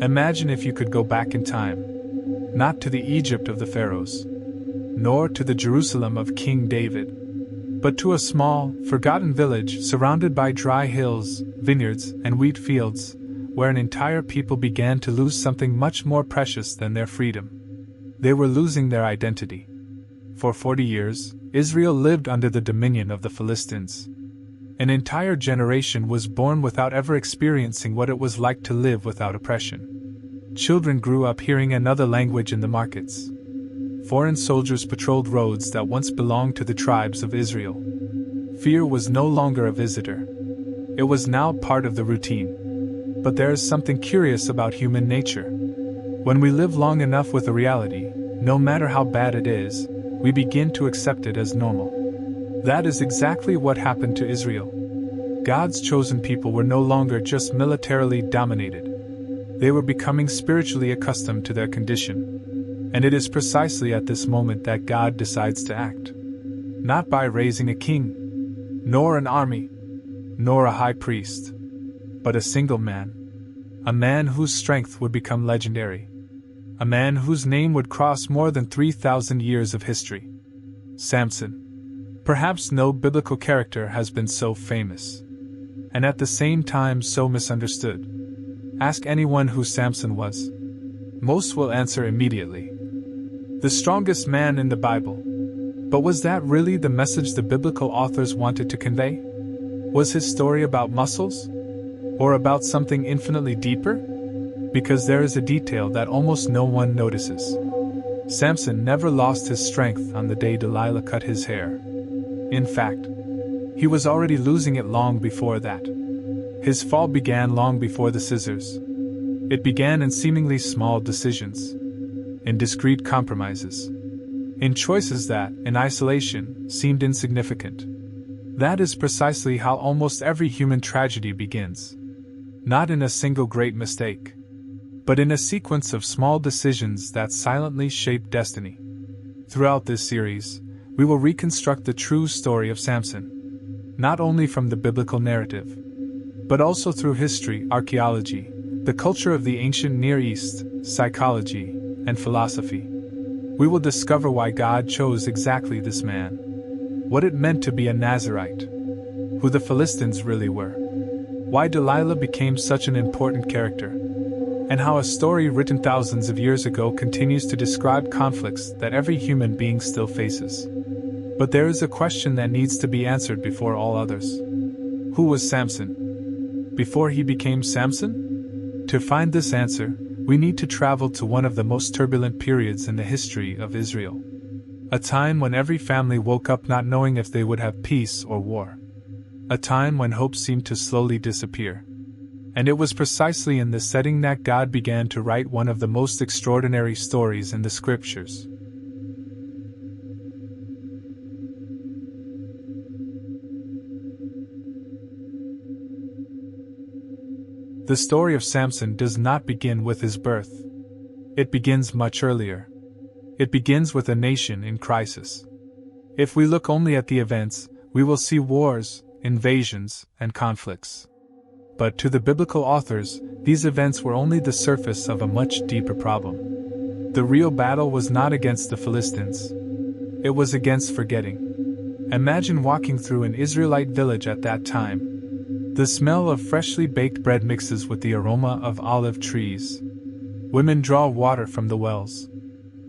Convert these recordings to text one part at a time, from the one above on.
Imagine if you could go back in time, not to the Egypt of the pharaohs, nor to the Jerusalem of King David, but to a small, forgotten village surrounded by dry hills, vineyards, and wheat fields, where an entire people began to lose something much more precious than their freedom. They were losing their identity. For 40 years, Israel lived under the dominion of the Philistines. An entire generation was born without ever experiencing what it was like to live without oppression. Children grew up hearing another language in the markets. Foreign soldiers patrolled roads that once belonged to the tribes of Israel. Fear was no longer a visitor. It was now part of the routine. But there is something curious about human nature. When we live long enough with a reality, no matter how bad it is, we begin to accept it as normal. That is exactly what happened to Israel. God's chosen people were no longer just militarily dominated. They were becoming spiritually accustomed to their condition. And it is precisely at this moment that God decides to act. Not by raising a king, nor an army, nor a high priest, but a single man. A man whose strength would become legendary. A man whose name would cross more than 3,000 years of history. Samson. Perhaps no biblical character has been so famous, and at the same time so misunderstood. Ask anyone who Samson was. Most will answer immediately. The strongest man in the Bible. But was that really the message the biblical authors wanted to convey? Was his story about muscles? Or about something infinitely deeper? Because there is a detail that almost no one notices. Samson never lost his strength on the day Delilah cut his hair. In fact, he was already losing it long before that. His fall began long before the scissors. It began in seemingly small decisions, in discreet compromises, in choices that, in isolation, seemed insignificant. That is precisely how almost every human tragedy begins. Not in a single great mistake, but in a sequence of small decisions that silently shape destiny. Throughout this series, we will reconstruct the true story of Samson, not only from the biblical narrative, but also through history, archaeology, the culture of the ancient Near East, psychology, and philosophy. We will discover why God chose exactly this man, what it meant to be a Nazirite, who the Philistines really were, why Delilah became such an important character, and how a story written thousands of years ago continues to describe conflicts that every human being still faces. But there is a question that needs to be answered before all others. Who was Samson? Before he became Samson? To find this answer, we need to travel to one of the most turbulent periods in the history of Israel. A time when every family woke up not knowing if they would have peace or war. A time when hope seemed to slowly disappear. And it was precisely in this setting that God began to write one of the most extraordinary stories in the scriptures. The story of Samson does not begin with his birth. It begins much earlier. It begins with a nation in crisis. If we look only at the events, we will see wars, invasions, and conflicts. But to the biblical authors, these events were only the surface of a much deeper problem. The real battle was not against the Philistines. It was against forgetting. Imagine walking through an Israelite village at that time. The smell of freshly baked bread mixes with the aroma of olive trees. Women draw water from the wells.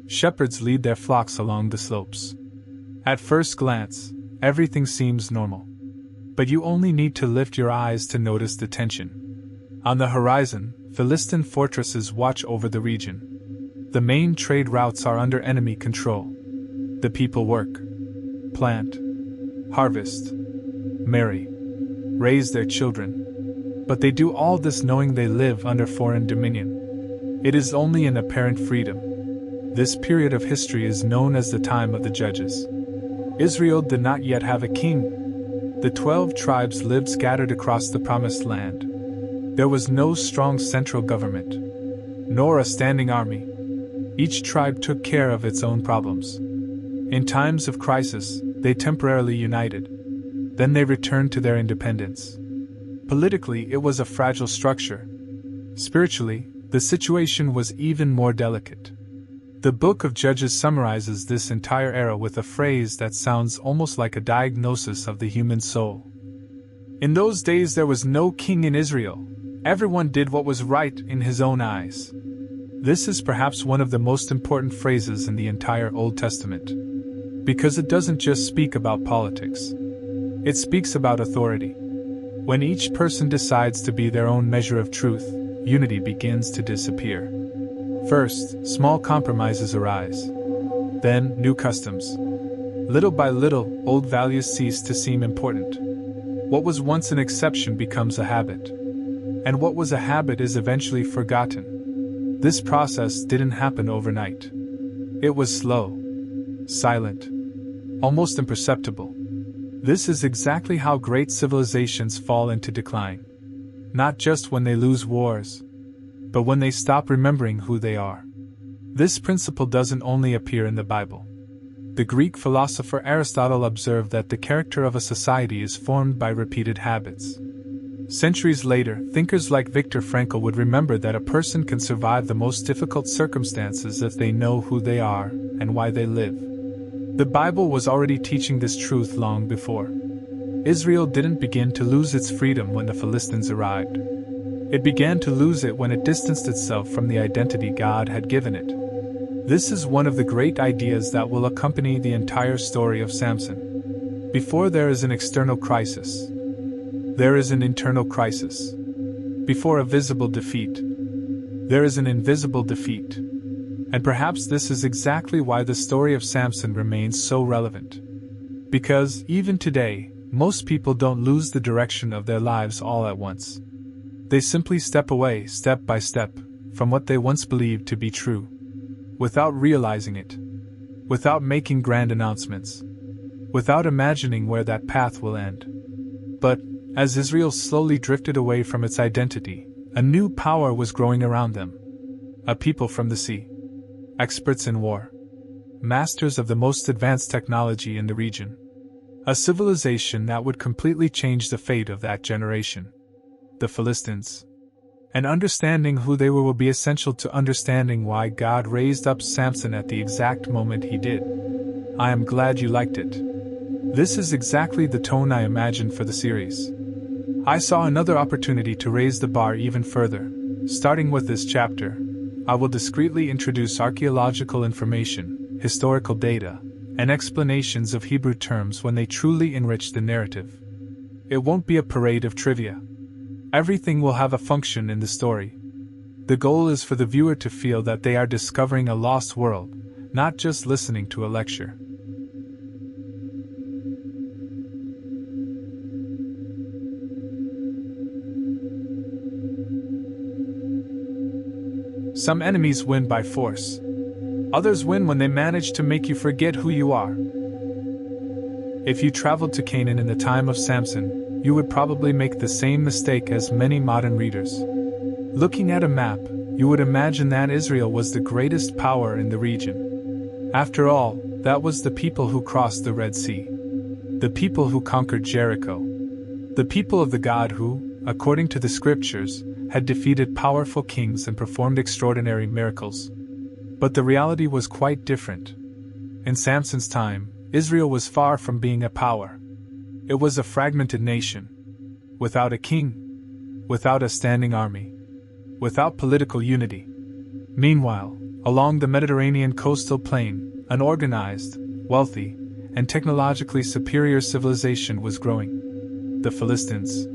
Shepherds lead their flocks along the slopes. At first glance, everything seems normal. But you only need to lift your eyes to notice the tension. On the horizon, Philistine fortresses watch over the region. The main trade routes are under enemy control. The people work, plant, harvest, marry, raise their children. But they do all this knowing they live under foreign dominion. It is only in apparent freedom. This period of history is known as the time of the Judges. Israel did not yet have a king. The 12 tribes lived scattered across the Promised Land. There was no strong central government, nor a standing army. Each tribe took care of its own problems. In times of crisis, they temporarily united. Then they returned to their independence. Politically, it was a fragile structure. Spiritually, the situation was even more delicate. The book of Judges summarizes this entire era with a phrase that sounds almost like a diagnosis of the human soul. In those days there was no king in Israel. Everyone did what was right in his own eyes. This is perhaps one of the most important phrases in the entire Old Testament, because it doesn't just speak about politics. It speaks about authority. When each person decides to be their own measure of truth, unity begins to disappear. First, small compromises arise. Then, new customs. Little by little, old values cease to seem important. What was once an exception becomes a habit. And what was a habit is eventually forgotten. This process didn't happen overnight. It was slow, silent, almost imperceptible. This is exactly how great civilizations fall into decline. Not just when they lose wars, but when they stop remembering who they are. This principle doesn't only appear in the Bible. The Greek philosopher Aristotle observed that the character of a society is formed by repeated habits. Centuries later, thinkers like Viktor Frankl would remember that a person can survive the most difficult circumstances if they know who they are and why they live. The Bible was already teaching this truth long before. Israel didn't begin to lose its freedom when the Philistines arrived. It began to lose it when it distanced itself from the identity God had given it. This is one of the great ideas that will accompany the entire story of Samson. Before there is an external crisis, there is an internal crisis. Before a visible defeat, there is an invisible defeat. And perhaps this is exactly why the story of Samson remains so relevant. Because, even today, most people don't lose the direction of their lives all at once. They simply step away, step by step, from what they once believed to be true, without realizing it, without making grand announcements, without imagining where that path will end. But, as Israel slowly drifted away from its identity, a new power was growing around them. A people from the sea, experts in war, masters of the most advanced technology in the region. A civilization that would completely change the fate of that generation. The Philistines. And understanding who they were will be essential to understanding why God raised up Samson at the exact moment he did. I am glad you liked it. This is exactly the tone I imagined for the series. I saw another opportunity to raise the bar even further. Starting with this chapter, I will discreetly introduce archaeological information, historical data, and explanations of Hebrew terms when they truly enrich the narrative. It won't be a parade of trivia. Everything will have a function in the story. The goal is for the viewer to feel that they are discovering a lost world, not just listening to a lecture. Some enemies win by force. Others win when they manage to make you forget who you are. If you traveled to Canaan in the time of Samson, you would probably make the same mistake as many modern readers. Looking at a map, you would imagine that Israel was the greatest power in the region. After all, that was the people who crossed the Red Sea. The people who conquered Jericho. The people of the God who, according to the scriptures, had defeated powerful kings and performed extraordinary miracles. But the reality was quite different. In Samson's time, Israel was far from being a power. It was a fragmented nation, without a king, without a standing army, without political unity. Meanwhile, along the Mediterranean coastal plain, an organized, wealthy, and technologically superior civilization was growing. The Philistines.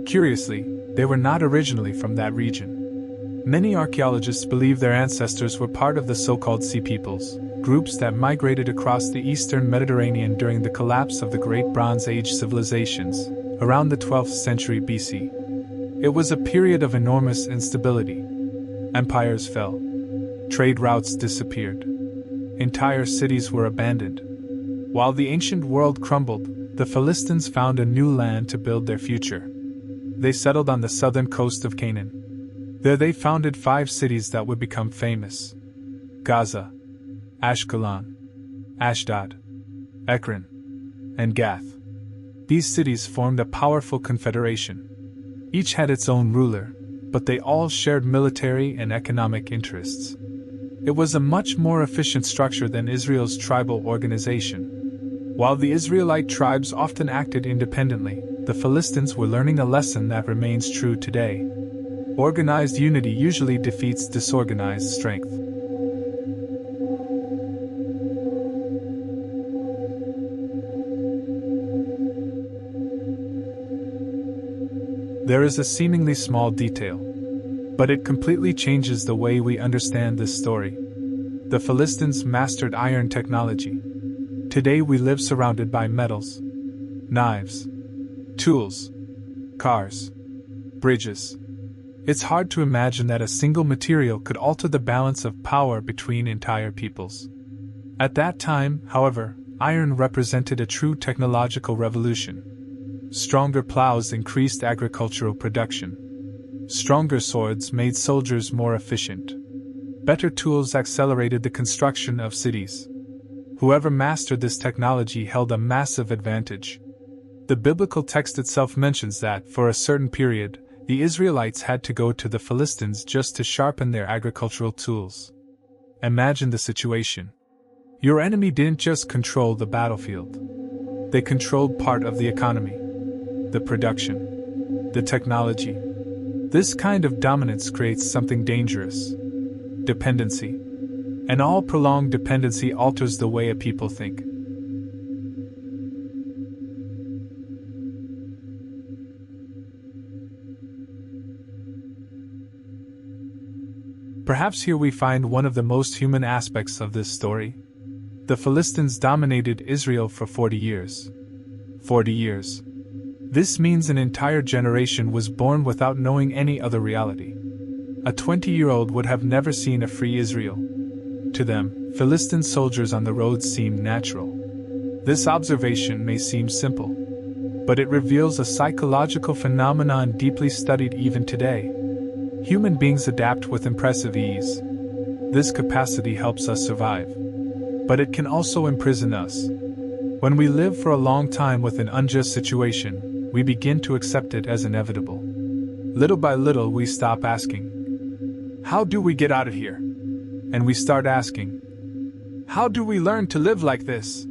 Curiously, they were not originally from that region. Many archaeologists believe their ancestors were part of the so-called Sea Peoples, groups that migrated across the eastern Mediterranean during the collapse of the Great Bronze Age civilizations, around the 12th century BC. It was a period of enormous instability. Empires fell. Trade routes disappeared. Entire cities were abandoned. While the ancient world crumbled, the Philistines found a new land to build their future. They settled on the southern coast of Canaan. There they founded 5 cities that would become famous: Gaza, Ashkelon, Ashdod, Ekron, and Gath. These cities formed a powerful confederation. Each had its own ruler, but they all shared military and economic interests. It was a much more efficient structure than Israel's tribal organization. While the Israelite tribes often acted independently, the Philistines were learning a lesson that remains true today. Organized unity usually defeats disorganized strength. There is a seemingly small detail, but it completely changes the way we understand this story. The Philistines mastered iron technology. Today we live surrounded by metals, knives, tools, cars, bridges. It's hard to imagine that a single material could alter the balance of power between entire peoples. At that time, however, iron represented a true technological revolution. Stronger plows increased agricultural production. Stronger swords made soldiers more efficient. Better tools accelerated the construction of cities. Whoever mastered this technology held a massive advantage. The biblical text itself mentions that, for a certain period, the Israelites had to go to the Philistines just to sharpen their agricultural tools. Imagine the situation. Your enemy didn't just control the battlefield. They controlled part of the economy, the production, the technology. This kind of dominance creates something dangerous: dependency. And all prolonged dependency alters the way a people think. Perhaps here we find one of the most human aspects of this story. The Philistines dominated Israel for 40 years. 40 years. This means an entire generation was born without knowing any other reality. A 20-year-old would have never seen a free Israel. To them, Philistine soldiers on the roads seemed natural. This observation may seem simple, but it reveals a psychological phenomenon deeply studied even today. Human beings adapt with impressive ease. This capacity helps us survive. But it can also imprison us. When we live for a long time with an unjust situation, we begin to accept it as inevitable. Little by little, we stop asking, "How do we get out of here?" And we start asking, "How do we learn to live like this?"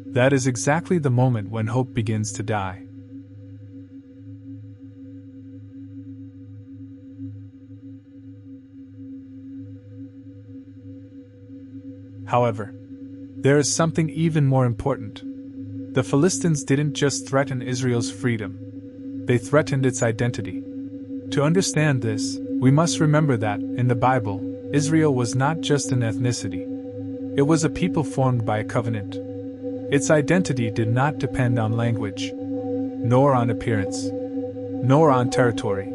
That is exactly the moment when hope begins to die. However, there is something even more important. The Philistines didn't just threaten Israel's freedom, they threatened its identity. To understand this, we must remember that, in the Bible, Israel was not just an ethnicity. It was a people formed by a covenant. Its identity did not depend on language, nor on appearance, nor on territory.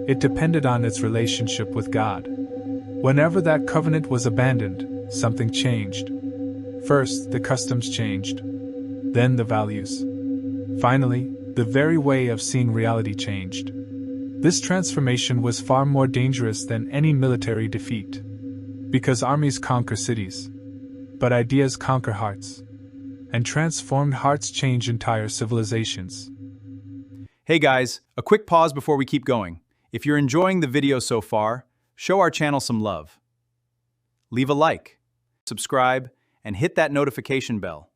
It depended on its relationship with God. Whenever that covenant was abandoned, something changed. First, the customs changed. Then the values. Finally, the very way of seeing reality changed. This transformation was far more dangerous than any military defeat. Because armies conquer cities, but ideas conquer hearts. And transformed hearts change entire civilizations. Hey guys, a quick pause before we keep going. If you're enjoying the video so far, show our channel some love. Leave a like, subscribe, and hit that notification bell.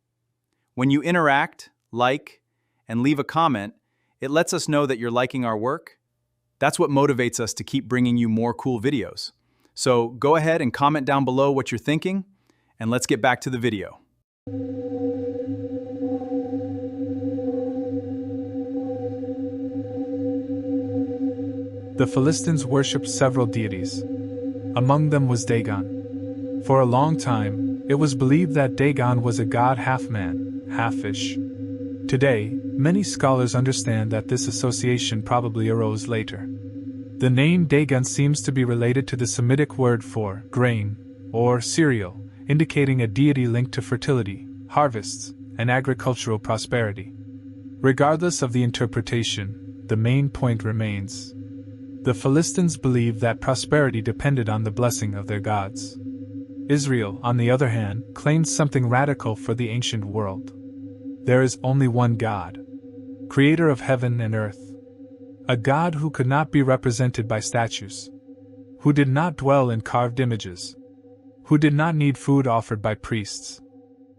When you interact, like, and leave a comment, it lets us know that you're liking our work. That's what motivates us to keep bringing you more cool videos. So go ahead and comment down below what you're thinking, and let's get back to the video. The Philistines worshipped several deities. Among them was Dagon. For a long time, it was believed that Dagon was a god half man, half fish. Today, many scholars understand that this association probably arose later. The name Dagon seems to be related to the Semitic word for grain, or cereal, indicating a deity linked to fertility, harvests, and agricultural prosperity. Regardless of the interpretation, the main point remains. The Philistines believed that prosperity depended on the blessing of their gods. Israel, on the other hand, claimed something radical for the ancient world. There is only one God, creator of heaven and earth. A God who could not be represented by statues, who did not dwell in carved images, who did not need food offered by priests.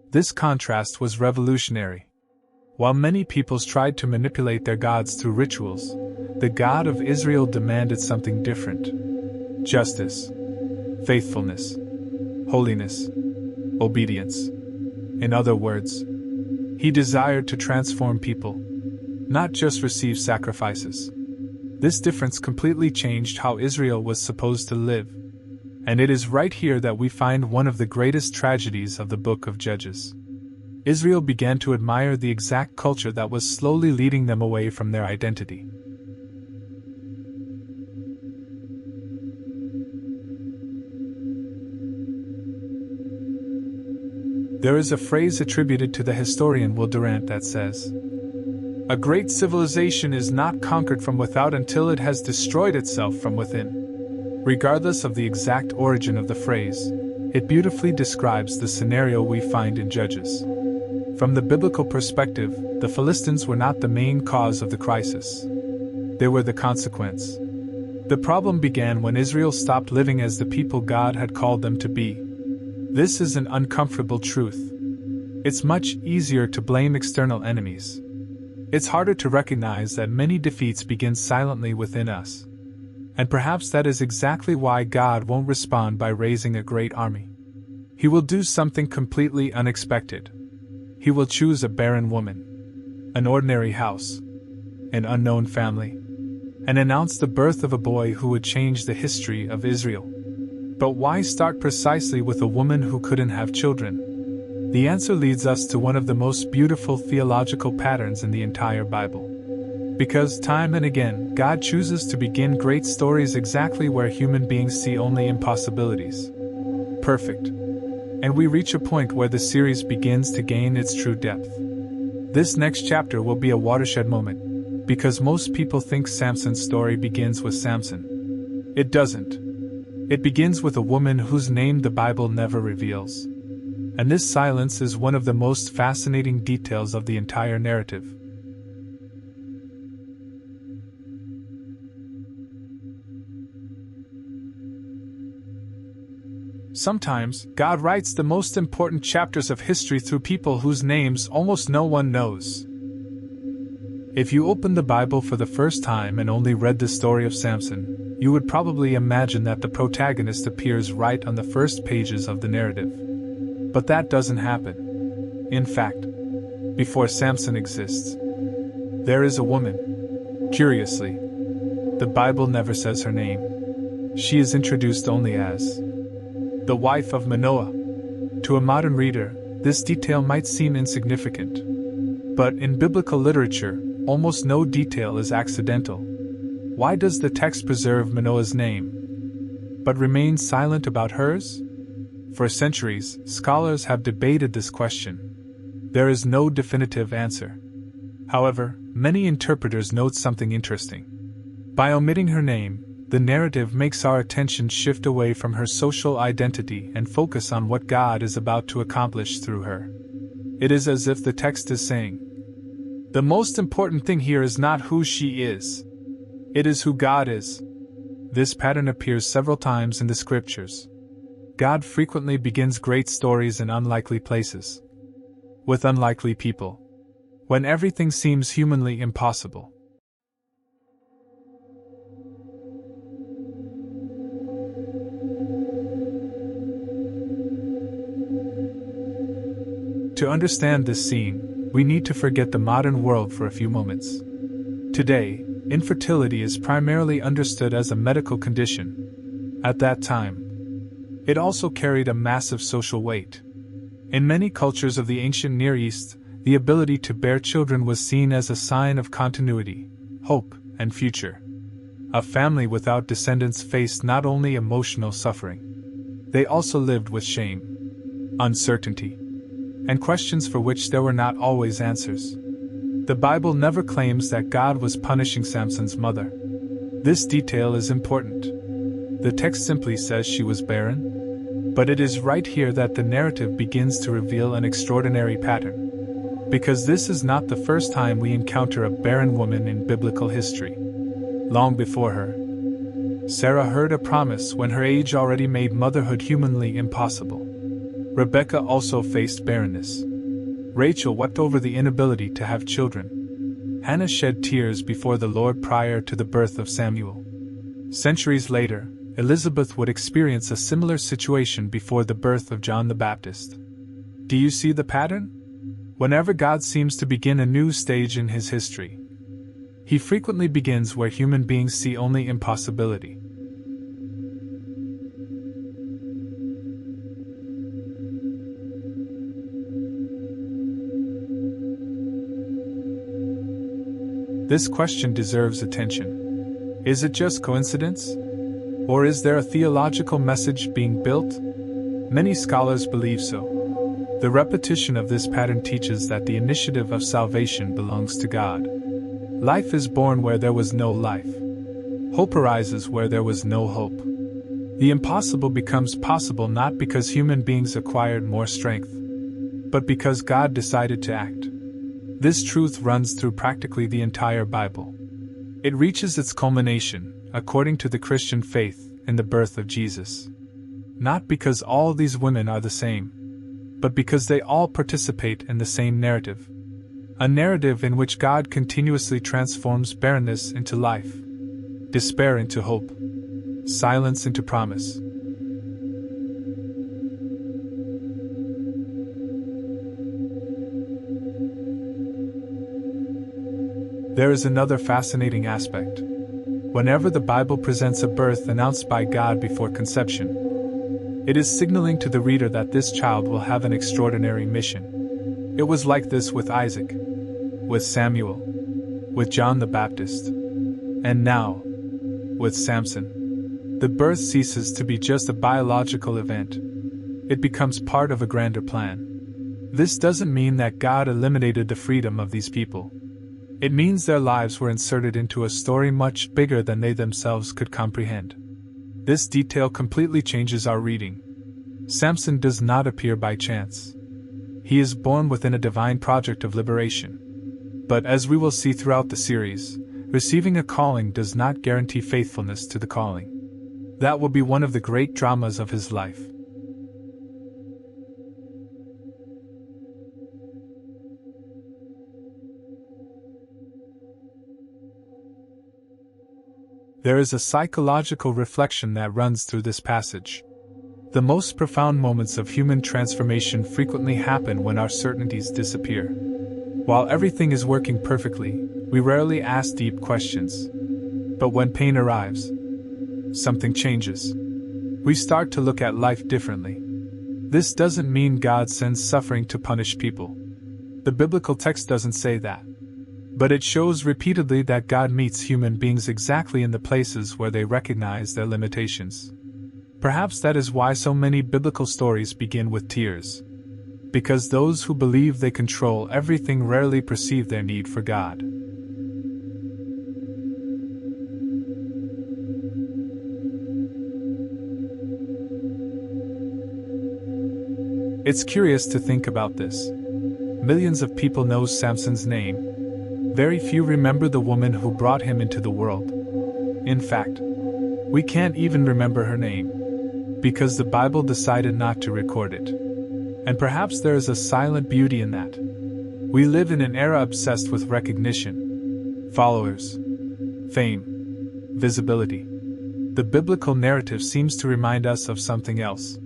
This contrast was revolutionary. While many peoples tried to manipulate their gods through rituals, the God of Israel demanded something different: justice, faithfulness, holiness, obedience. In other words, he desired to transform people, not just receive sacrifices. This difference completely changed how Israel was supposed to live. And it is right here that we find one of the greatest tragedies of the book of Judges. Israel began to admire the exact culture that was slowly leading them away from their identity. There is a phrase attributed to the historian Will Durant that says, "A great civilization is not conquered from without until it has destroyed itself from within." Regardless of the exact origin of the phrase, it beautifully describes the scenario we find in Judges. From the biblical perspective, the Philistines were not the main cause of the crisis. They were the consequence. The problem began when Israel stopped living as the people God had called them to be. This is an uncomfortable truth. It's much easier to blame external enemies. It's harder to recognize that many defeats begin silently within us. And perhaps that is exactly why God won't respond by raising a great army. He will do something completely unexpected. He will choose a barren woman, an ordinary house, an unknown family, and announce the birth of a boy who would change the history of Israel. But why start precisely with a woman who couldn't have children? The answer leads us to one of the most beautiful theological patterns in the entire Bible. Because time and again, God chooses to begin great stories exactly where human beings see only impossibilities. Perfect. And we reach a point where the series begins to gain its true depth. This next chapter will be a watershed moment, because most people think Samson's story begins with Samson. It doesn't. It begins with a woman whose name the Bible never reveals. And this silence is one of the most fascinating details of the entire narrative. Sometimes, God writes the most important chapters of history through people whose names almost no one knows. If you opened the Bible for the first time and only read the story of Samson, you would probably imagine that the protagonist appears right on the first pages of the narrative. But that doesn't happen. In fact, before Samson exists, there is a woman. Curiously, the Bible never says her name. She is introduced only as the wife of Manoah. To a modern reader, this detail might seem insignificant. But in biblical literature, almost no detail is accidental. Why does the text preserve Manoah's name, but remain silent about hers? For centuries, scholars have debated this question. There is no definitive answer. However, many interpreters note something interesting. By omitting her name, the narrative makes our attention shift away from her social identity and focus on what God is about to accomplish through her. It is as if the text is saying, the most important thing here is not who she is. It is who God is. This pattern appears several times in the scriptures. God frequently begins great stories in unlikely places, with unlikely people, when everything seems humanly impossible. To understand this scene, we need to forget the modern world for a few moments. Today, infertility is primarily understood as a medical condition. At that time, it also carried a massive social weight. In many cultures of the ancient Near East, the ability to bear children was seen as a sign of continuity, hope, and future. A family without descendants faced not only emotional suffering, they also lived with shame, uncertainty, and questions for which there were not always answers. The Bible never claims that God was punishing Samson's mother. This detail is important. The text simply says she was barren. But it is right here that the narrative begins to reveal an extraordinary pattern. Because this is not the first time we encounter a barren woman in biblical history. long before her. Sarah heard a promise when her age already made motherhood humanly impossible. Rebecca also faced barrenness. Rachel wept over the inability to have children. Hannah shed tears before the Lord prior to the birth of Samuel. Centuries later, Elizabeth would experience a similar situation before the birth of John the Baptist. Do you see the pattern? Whenever God seems to begin a new stage in his history, he frequently begins where human beings see only impossibility. This question deserves attention. Is it just coincidence? Or is there a theological message being built? Many scholars believe so. The repetition of this pattern teaches that the initiative of salvation belongs to God. Life is born where there was no life. Hope arises where there was no hope. The impossible becomes possible not because human beings acquired more strength, but because God decided to act. This truth runs through practically the entire Bible. It reaches its culmination, according to the Christian faith, in the birth of Jesus. Not because all these women are the same, but because they all participate in the same narrative. A narrative in which God continuously transforms barrenness into life, despair into hope, silence into promise. There is another fascinating aspect. Whenever the Bible presents a birth announced by God before conception, it is signaling to the reader that this child will have an extraordinary mission. It was like this with Isaac, with Samuel, with John the Baptist, and now, with Samson. The birth ceases to be just a biological event. It becomes part of a grander plan. This doesn't mean that God eliminated the freedom of these people. It means their lives were inserted into a story much bigger than they themselves could comprehend. This detail completely changes our reading. Samson does not appear by chance. He is born within a divine project of liberation. But as we will see throughout the series, receiving a calling does not guarantee faithfulness to the calling. That will be one of the great dramas of his life. There is a psychological reflection that runs through this passage. The most profound moments of human transformation frequently happen when our certainties disappear. While everything is working perfectly, we rarely ask deep questions. But when pain arrives, something changes. We start to look at life differently. This doesn't mean God sends suffering to punish people. The biblical text doesn't say that. But it shows repeatedly that God meets human beings exactly in the places where they recognize their limitations. Perhaps that is why so many biblical stories begin with tears. Because those who believe they control everything rarely perceive their need for God. It's curious to think about this. Millions of people know Samson's name. Very few remember the woman who brought him into the world. In fact, we can't even remember her name, because the Bible decided not to record it. And perhaps there is a silent beauty in that. We live in an era obsessed with recognition, followers, fame, visibility. The biblical narrative seems to remind us of something else.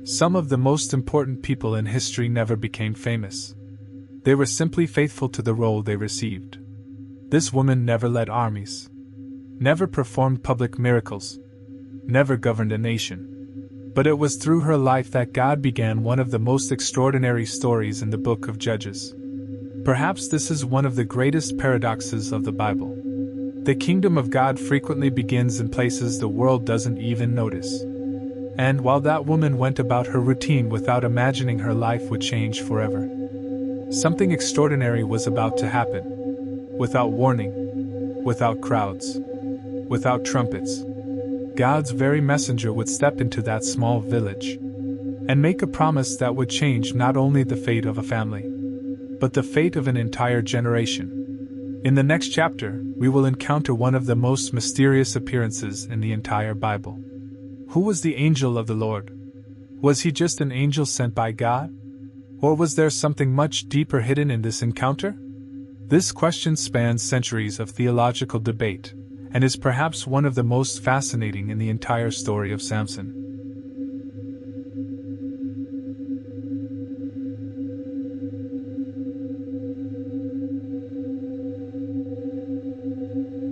Some of the most important people in history never became famous. They were simply faithful to the role they received. This woman never led armies, never performed public miracles, never governed a nation. But it was through her life that God began one of the most extraordinary stories in the book of Judges. Perhaps this is one of the greatest paradoxes of the Bible. The kingdom of God frequently begins in places the world doesn't even notice. And while that woman went about her routine without imagining her life would change forever, something extraordinary was about to happen. Without warning, without crowds, without trumpets, God's very messenger would step into that small village and make a promise that would change not only the fate of a family, but the fate of an entire generation. In the next chapter, we will encounter one of the most mysterious appearances in the entire Bible. Who was the angel of the Lord? Was he just an angel sent by God? Or was there something much deeper hidden in this encounter? This question spans centuries of theological debate, and is perhaps one of the most fascinating in the entire story of Samson.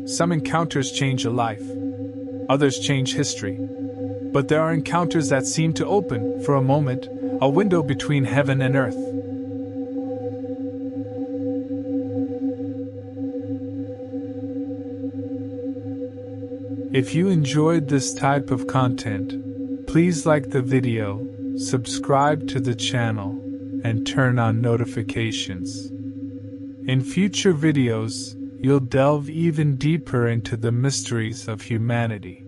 Some encounters change a life. Others change history. But there are encounters that seem to open, for a moment, a window between heaven and earth. If you enjoyed this type of content, please like the video, subscribe to the channel, and turn on notifications. In future videos, you'll delve even deeper into the mysteries of humanity.